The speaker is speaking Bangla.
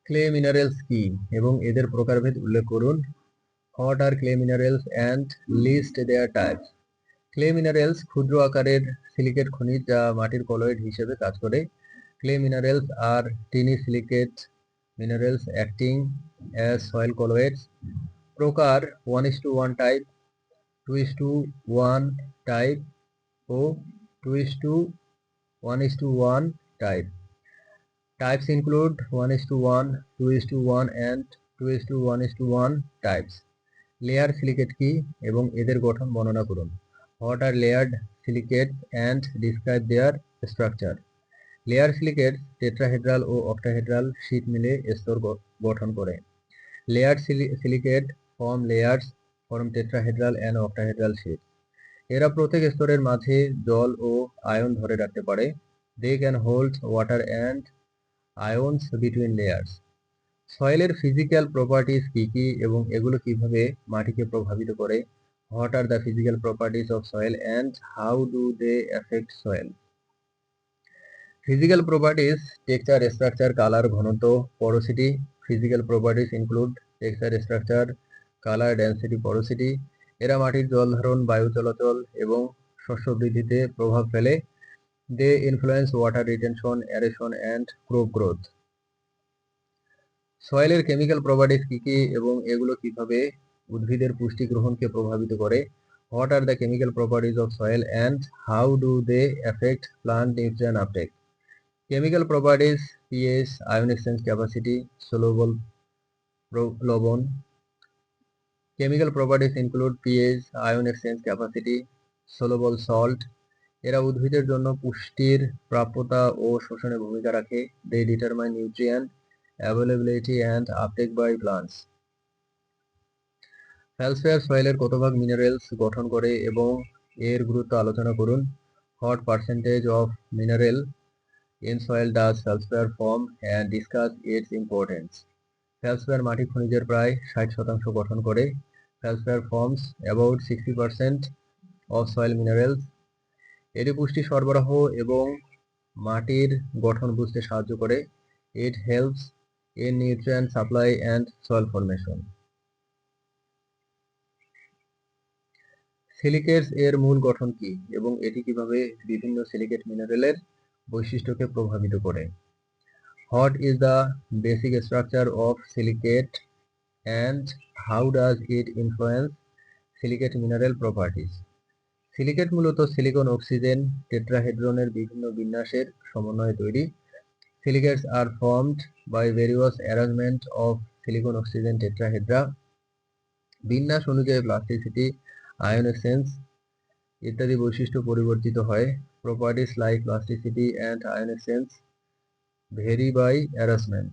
ক্লে মিনারেলস কি এবং এদের প্রকারভেদ উল্লেখ করুন। What are clay minerals and list their types. Clay minerals ক্ষুদ্র আকারের সিলিকেট খনিজ যা মাটির কলয়েড হিসেবে কাজ করে। ক্লে মিনারেলস আর tiny silicate minerals acting as soil colloids. প্রকার 1:1 টাইপ, 2:1 টাইপ ও 2:1:1 type. Types include 1:1, 2:1 and 2:1:1 types. Layer silicate কি এবং এদের গঠন বর্ণনা করুন। What are layered silicates and describe their structure. Layer silicate tetrahedral ও অক্টাহেড্রাল শীট মিলে স্তর গঠন করে। Layered silicate form layers form tetrahedral and octahedral sheet. এরা প্রত্যেক স্তরের মাঝে জল ও আয়ন ধরে রাখতে পারে। They can hold water and ions between layers. সয়েলের ফিজিক্যাল প্রপার্টিজ কি কি এবং এগুলো কিভাবে মাটিকে প্রভাবিত করে। What are the physical properties of soil and how do they effect soil. Physical properties texture, structure, colour, ঘনত্ব, porosity. Physical properties include texture, structure, colour, density, porosity. এরা মাটির জল ধারণ, বায়ু চলাচল এবং শস্য বৃদ্ধিতে প্রভাব ফেলে। They influence water retention, aeration and crop growth. সয়েলের কেমিক্যাল প্রপার্টিজ কি কি এবং এগুলো কিভাবে উদ্ভিদের পুষ্টি গ্রহণকে প্রভাবিত করে। What are the chemical properties of soil and how do they effect plant nutrient uptake. Chemical properties pH, ion exchange capacity, soluble লবণ। Chemical properties include pH, ion exchange capacity, soluble salt. এরা উদ্ভিদের জন্য পুষ্টির প্রাপ্যতা ও শোষণে ভূমিকা রাখে। They determine nutrient availability and uptake by plants. ফেলসফেয়ার সয়েলের কত ভাগ মিনারেলস গঠন করে এবং এর গুরুত্ব আলোচনা করুন। What percentage of mineral in soil does ফেলসফেয়ার form and discuss its importance. ফেলসফেয়ার মাটি খনিজের প্রায় 60% গঠন করে। ফেলসফেয়ার forms about 60% of soil minerals. এটি পুষ্টি সরবরাহ এবং মাটির গঠন বুঝতে সাহায্য করে। It helps in nutrient supply and soil formation. সিলিকেটস এর মূল গঠন কি এবং এটি কিভাবে বিভিন্ন সিলিকেট মিনারেলের বৈশিষ্ট্যকে প্রভাবিত করে। What is the basic structure of silicate and how does it influence silicate mineral properties? Silicate মূলত সিলিকন অক্সিজেন টেট্রাহেড্রনের বিভিন্ন বিন্যাসের সমন্বয়ে তৈরি। Silicates are formed by various arrangement of silicon oxygen tetrahedra. বিন্যাস অনুযায়ী প্লাস্টিসিটি, আয়ন এক্সচেঞ্জ ইত্যাদি বৈশিষ্ট্য পরিবর্তিত হয়। Properties like plasticity and ion exchange vary by arrangement.